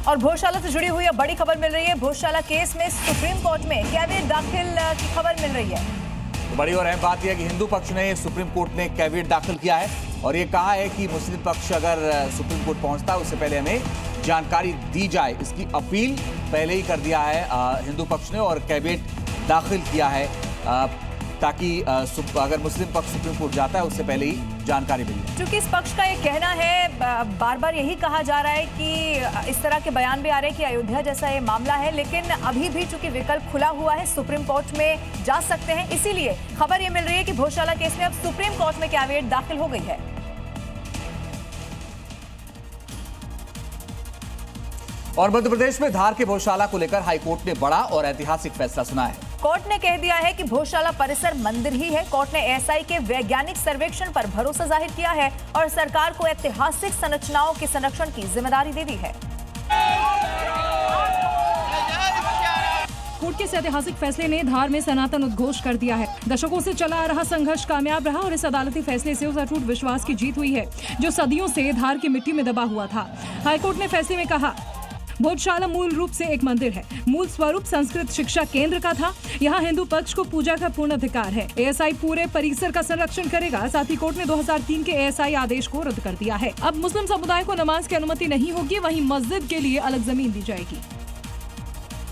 और भोजशाला से जुड़ी हुई बड़ी खबर मिल रही है। भोजशाला केस में सुप्रीम कोर्ट में कैविएट दाखिल की खबर मिल रही है। तो बड़ी और अहम बात यह है कि हिंदू पक्ष ने सुप्रीम कोर्ट में कैविएट दाखिल किया है और ये कहा है कि मुस्लिम पक्ष अगर सुप्रीम कोर्ट पहुंचता है उससे पहले हमें जानकारी दी जाए। इसकी अपील पहले ही कर दिया है हिंदू पक्ष ने और कैविएट दाखिल किया है ताकि अगर मुस्लिम पक्ष सुप्रीम कोर्ट जाता है उससे पहले ही जानकारी मिल जाए। क्योंकि इस पक्ष का ये कहना है, बार बार यही कहा जा रहा है कि इस तरह के बयान भी आ रहे हैं कि अयोध्या जैसा ये मामला है, लेकिन अभी भी चूंकि विकल्प खुला हुआ है, सुप्रीम कोर्ट में जा सकते हैं। इसीलिए खबर ये मिल रही है कि भोजशाला केस में अब सुप्रीम कोर्ट में कैविएट दाखिल हो गई है। और मध्य प्रदेश में धार के भोजशाला को लेकर हाईकोर्ट ने बड़ा और ऐतिहासिक फैसला सुना है। कोर्ट ने कह दिया है कि भोजशाला परिसर मंदिर ही है। कोर्ट ने एएसआई के वैज्ञानिक सर्वेक्षण पर भरोसा जाहिर किया है और सरकार को ऐतिहासिक संरचनाओं के संरक्षण की जिम्मेदारी दे दी है। कोर्ट के इस ऐतिहासिक फैसले ने धार में सनातन उद्घोष कर दिया है। दशकों से चला आ रहा संघर्ष कामयाब रहा और इस अदालती फैसले से उस अटूट विश्वास की जीत हुई है जो सदियों से धार की मिट्टी में दबा हुआ था। हाईकोर्ट ने फैसले में कहा, भोजशाला मूल रूप से एक मंदिर है। मूल स्वरूप संस्कृत शिक्षा केंद्र का था। यहाँ हिंदू पक्ष को पूजा का पूर्ण अधिकार है। एएसआई पूरे परिसर का संरक्षण करेगा। साथ ही कोर्ट ने 2003 के एएसआई आदेश को रद्द कर दिया है। अब मुस्लिम समुदाय को नमाज की अनुमति नहीं होगी, वहीं मस्जिद के लिए अलग जमीन दी जाएगी।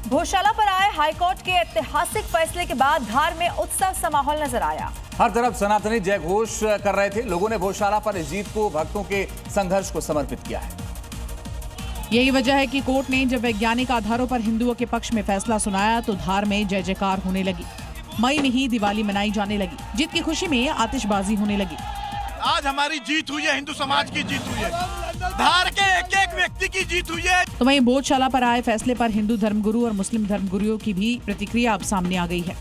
भोजशाला पर आए हाईकोर्ट के ऐतिहासिक फैसले के बाद धार में उत्सव सा माहौल नजर आया। हर तरफ सनातनी जय घोष कर रहे थे। लोगों ने भोजशाला पर इस जीत को भक्तों के संघर्ष को समर्पित किया है। यही वजह है कि कोर्ट ने जब वैज्ञानिक आधारों पर हिंदुओं के पक्ष में फैसला सुनाया तो धार में जय जयकार होने लगी। मई में ही दिवाली मनाई जाने लगी। जीत की खुशी में आतिशबाजी होने लगी। आज हमारी जीत हुई है, हिंदू समाज की जीत हुई है, धार के एक एक व्यक्ति की जीत हुई है। तो वहीं भोजशाला पर आए फैसले पर हिंदू धर्मगुरु और मुस्लिम धर्मगुरुओं की भी प्रतिक्रिया अब सामने आ गई है।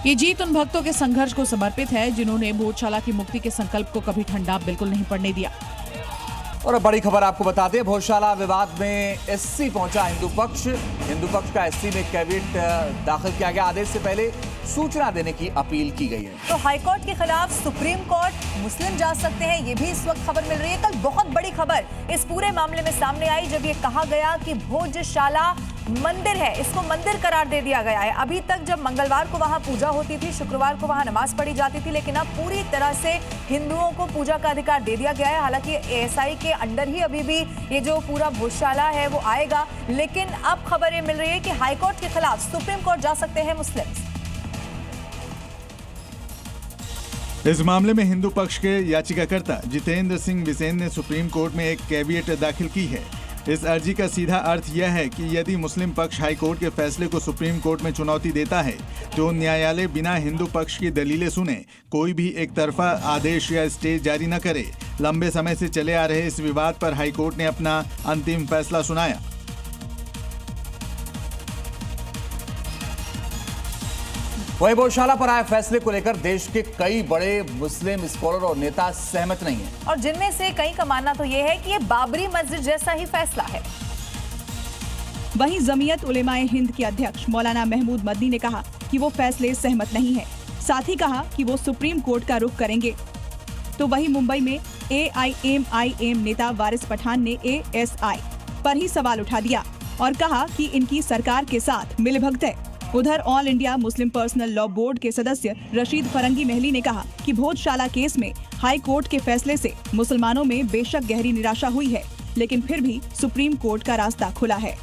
ये जीत उन भक्तों के संघर्ष को समर्पित है जिन्होंने भोजशाला की मुक्ति के संकल्प को कभी ठंडा बिल्कुल नहीं पड़ने दिया। और अब बड़ी खबर आपको बता दें, भोजशाला विवाद में एससी पहुंचा हिंदू पक्ष का एससी में कैविएट दाखिल किया गया। आदेश से पहले सूचना देने की अपील की गई है। तो हाईकोर्ट के खिलाफ सुप्रीम कोर्ट मुस्लिम जा सकते हैं, ये भी इस वक्त खबर मिल रही है। कल बहुत बड़ी खबर इस पूरे मामले में सामने आई जब ये कहा गया कि भोजशाला मंदिर है, इसको मंदिर करार दे दिया गया है। अभी तक जब मंगलवार को वहां पूजा होती थी, शुक्रवार को वहां नमाज पढ़ी जाती थी, लेकिन अब पूरी तरह से हिंदुओं को पूजा का अधिकार दे दिया गया है। हालांकि एएसआई के अंडर ही अभी भी ये जो पूरा भोजशाला है वो आएगा, लेकिन अब खबर ये मिल रही है कि हाईकोर्ट के खिलाफ सुप्रीम कोर्ट जा सकते हैं मुस्लिम। इस मामले में हिंदू पक्ष के याचिकाकर्ता जितेंद्र सिंह बिसेन ने सुप्रीम कोर्ट में एक कैविएट दाखिल की है। इस अर्जी का सीधा अर्थ यह है कि यदि मुस्लिम पक्ष हाई कोर्ट के फैसले को सुप्रीम कोर्ट में चुनौती देता है तो न्यायालय बिना हिंदू पक्ष की दलीलें सुने कोई भी एक तरफा आदेश या स्टे जारी न करे। लंबे समय से चले आ रहे इस विवाद पर हाई कोर्ट ने अपना अंतिम फैसला सुनाया। वहीं भोजशाला पर आए फैसले को लेकर देश के कई बड़े मुस्लिम स्कॉलर और नेता सहमत नहीं हैं। और जिनमें से कई का मानना तो ये है कि ये बाबरी मस्जिद जैसा ही फैसला है। वहीं जमीयत उलेमाए हिंद के अध्यक्ष मौलाना महमूद मदनी ने कहा कि वो फैसले सहमत नहीं है। साथ ही कहा कि वो सुप्रीम कोर्ट का रुख करेंगे। तो वहीं मुंबई में AIMIM नेता वारिस पठान ने ASI पर ही सवाल उठा दिया और कहा कि इनकी सरकार के साथ मिलीभगत है। उधर all India Muslim personal law board के सदस्य रशीद फरंगी महली ने कहा कि भोजशाला केस में हाई कोर्ट के फैसले से मुसलमानों में बेशक गहरी निराशा हुई है, लेकिन फिर भी सुप्रीम कोर्ट का रास्ता खुला है।